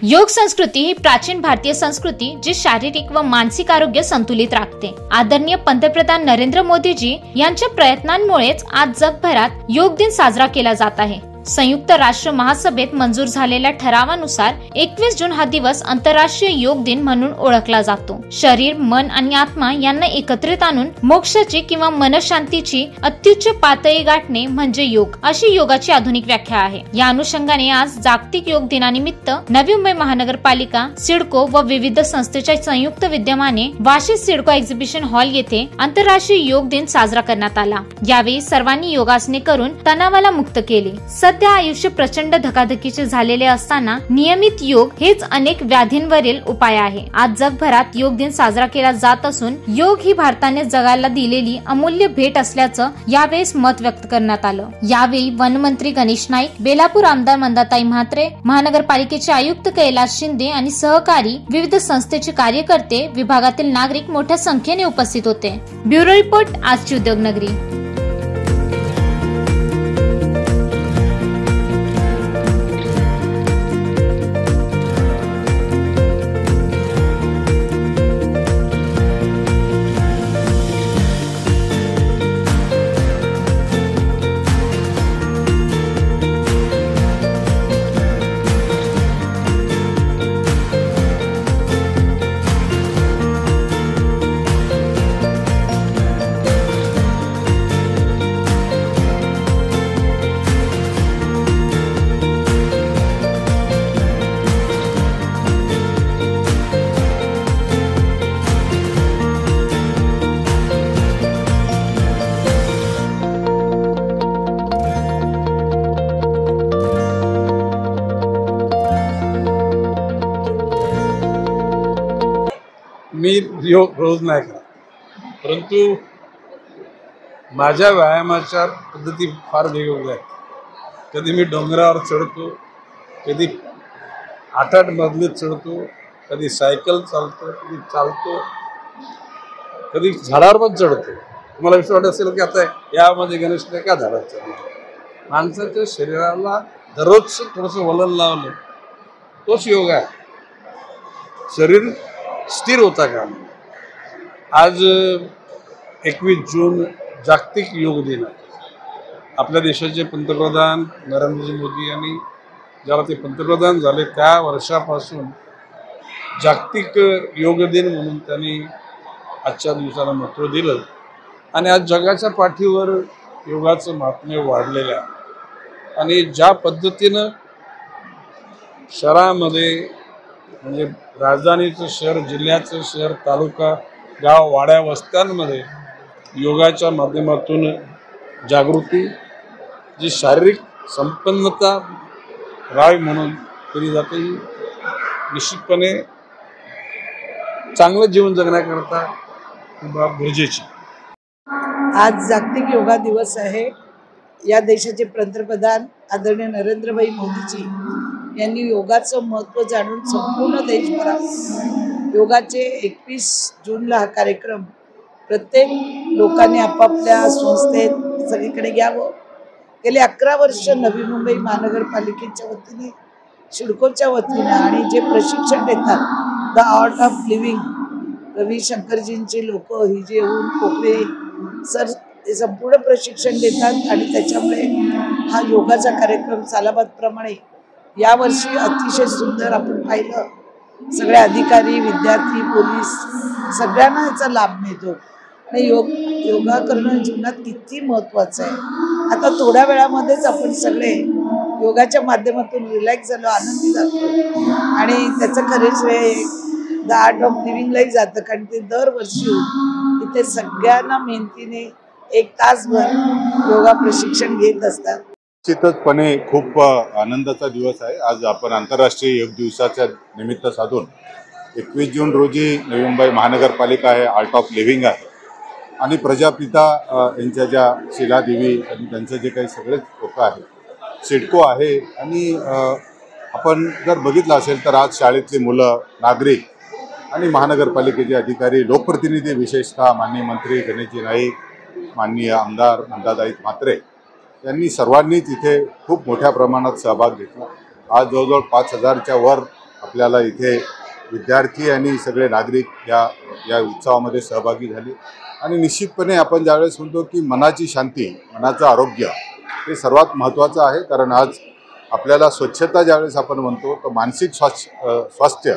योग संस्कृती ही प्राचीन भारतीय संस्कृती जी शारीरिक व मानसिक आरोग्य संतुलित राखते। आदरणीय पंतप्रधान नरेंद्र मोदीजी यांच्या प्रयत्नांमुळेच आज जगभरात योग दिन साजरा केला जात आहे। संयुक्त राष्ट्र महासभेत मंजूर झालेल्या ठरावानुसार 21 जून हा दिवस आंतरराष्ट्रीय योग दिन म्हणून ओळखला जातो। शरीर, मन आणि आत्मा यांना एकत्रित आणून मोक्षाची किंवा मनशांतीची अत्युच्च पातळी गाठणे म्हणजे योग, अशी योगाची आधुनिक व्याख्या आहे। या अनुषंगाने आज जागतिक योग दिनानिमित्त नवी मुंबई महानगरपालिका, सिडको व विविध संस्थेच्या संयुक्त विद्यमाने वाशी सिडको एक्झिबिशन हॉल येथे आंतरराष्ट्रीय योग दिन साजरा करण्यात आला। यावेळी सर्वांनी योगासने करून तणावाला मुक्त केले। सध्या आयुष्य प्रचंड धकाधकीचे झालेले असताना नियमित योग हेच अनेक व्याधींवरील उपाय आहे। आज जगभरात योग दिन साजरा केला जात असून योग ही भारताने जगाला दिलेली अमूल्य भेट असल्याचं यावेळेस मत व्यक्त करण्यात आलं। यावेळी वनमंत्री गणेश नाईक, बेलापूर आमदार मंदाताई म्हात्रे, महानगरपालिकेचे आयुक्त कैलास शिंदे आणि सहकारी विविध संस्थेचे कार्यकर्ते, विभागातील नागरिक मोठ्या संख्येने उपस्थित होते। ब्युरो रिपोर्ट, आजची उद्योगनगरी। मी योग रोज नाही करत, परंतु माझ्या व्यायामाच्या पद्धती फार वेगवेगळ्या आहेत। कधी मी डोंगरावर चढतो, कधी 8-8 मजले चढतो, कधी सायकल चालतो, कधी चालतो, कधी झाडावर पण चढतो। तुम्हाला विश्वास वाटत असेल की आता यामध्ये गणेशने का झाडावर चढला? माणसाच्या शरीराला दररोज थोडंसं वलन लावलं तोच योग आहे। शरीर स्थिर होता का? आज 21 जून जागतिक योग दिन आहे। आपल्या देशाचे पंतप्रधान नरेंद्र मोदी यांनी जेव्हा ते पंतप्रधान झाले त्या वर्षापासून जागतिक योग दिन म्हणून त्यांनी आजच्या दिवसाला महत्त्व दिलं आणि आज जगाच्या पाठीवर योगाचं महात्म्य वाढलेलं आहे। आणि ज्या पद्धतीनं शहरामध्ये म्हणजे राजधानीचं शहर, जिल्ह्याचं शहर, तालुका, गाव, वाड्या, वस्त्यांमध्ये योगाच्या माध्यमातून जागृती, जी शारीरिक संपन्नता राय म्हणून केली जाते, ही निश्चितपणे चांगलं जीवन जगण्याकरता खूप गरजेची। आज जागतिक योगा दिवस आहे। या देशाचे पंतप्रधान आदरणीय नरेंद्रभाई मोदीजी यांनी योगाचं महत्त्व जाणून संपूर्ण देशभरात योगाचे 21 जूनला हा कार्यक्रम प्रत्येक लोकांनी आपापल्या संस्थेत सगळीकडे घ्यावं। गेले 11 वर्ष नवी मुंबई महानगरपालिकेच्या वतीने, सिडकोच्या वतीने आणि जे प्रशिक्षण देतात द आर्ट ऑफ लिव्हिंग रविशंकरजींचे लोक ही जे येऊन कोकणे सर ते संपूर्ण प्रशिक्षण देतात आणि त्याच्यामुळे हा योगाचा कार्यक्रम सालाबादप्रमाणे यावर्षी अतिशय सुंदर आपण पाहिलं। सगळे अधिकारी, विद्यार्थी, पोलीस सगळ्यांना याचा लाभ मिळतो। आणि योगा करणं जीवनात किती महत्त्वाचं आहे। आता थोड्या वेळामध्येच आपण सगळे योगाच्या माध्यमातून रिलॅक्स झालो, आनंदी जातो आणि त्याचं खरे श्रेय द आर्ट ऑफ लिव्हिंगलाही जातं, कारण ते दरवर्षी इथे सगळ्यांना मेहनतीने 1 तासभर योगा प्रशिक्षण घेत असतात। निश्चितपणे खूप आनंदाचा दिवस आहे। आज आपण आंतरराष्ट्रीय योग दिवसाच्या निमित्त साधून 21 जून रोजी नवी मुंबई महानगरपालिका आहे, आर्ट ऑफ लिव्हिंग आहे आणि प्रजापिता यांच्या ज्या शिलादेवी आणि त्यांचं जे काही सगळेच लोक आहेत, सिडको आहे आणि आपण जर बघितलं असेल तर आज शाळेतली मुलं, नागरिक आणि महानगरपालिकेचे अधिकारी, लोकप्रतिनिधी, विशेषतः माननीय मंत्री गणेशजी नाईक, माननीय आमदार मंदाताई म्हात्रे यांनी सर्वांनीच इथे खूप मोठ्या प्रमाणात सहभाग घेतला। आज जवळजवळ 5000च्या वर आपल्याला इथे विद्यार्थी आणि सगळे नागरिक या उत्सवामध्ये सहभागी झाले. आणि निश्चितपणे आपण ज्यावेळेस म्हणतो की मनाची शांती, मनाचं आरोग्य हे सर्वात महत्त्वाचं आहे. कारण आज आपल्याला स्वच्छता ज्यावेळेस आपण म्हणतो तर मानसिक स्वास्थ्य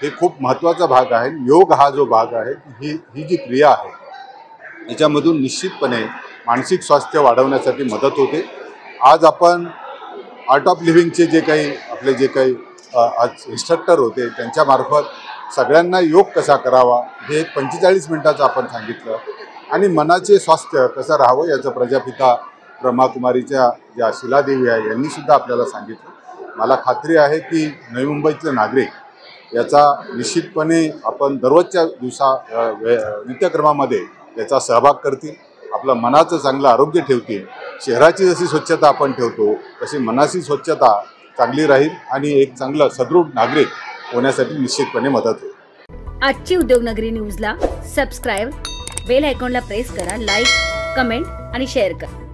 हे खूप महत्त्वाचा भाग आहे. योग हा जो भाग आहे ही जी क्रिया आहे याच्यामधून निश्चितपणे मानसिक स्वास्थ्य वाढवण्यासाठी मदत होते. आज आपण आर्ट ऑफ लिव्हिंगचे जे काही आज इन्स्ट्रक्टर होते त्यांच्यामार्फत सगळ्यांना योग कसा करावा हे 45 मिनिटाचं आपण सांगितलं. आणि मनाचे स्वास्थ्य कसं राहावं याचं प्रजापिता ब्रह्माकुमारीच्या ज्या शिलादेवी आहे यांनीसुद्धा आपल्याला सांगितलं. मला खात्री आहे की नवी मुंबईतले नागरिक याचा निश्चितपणे आपण दररोजच्या नित्यक्रमामध्ये याचा सहभाग करतील, आपलं मनाचं चांगलं आरोग्य ठेवतील. शहराची जशी स्वच्छता आपण ठेवतो तशी मनाची स्वच्छता चांगली राहील आणि एक चांगलं सदृढ नागरिक होण्यासाठी निश्चितपणे मदत होईल. आजची उद्योगनगरी न्यूजला सबस्क्राईब, बेल आयकॉनला प्रेस करा, लाईक, कमेंट आणि शेअर करा.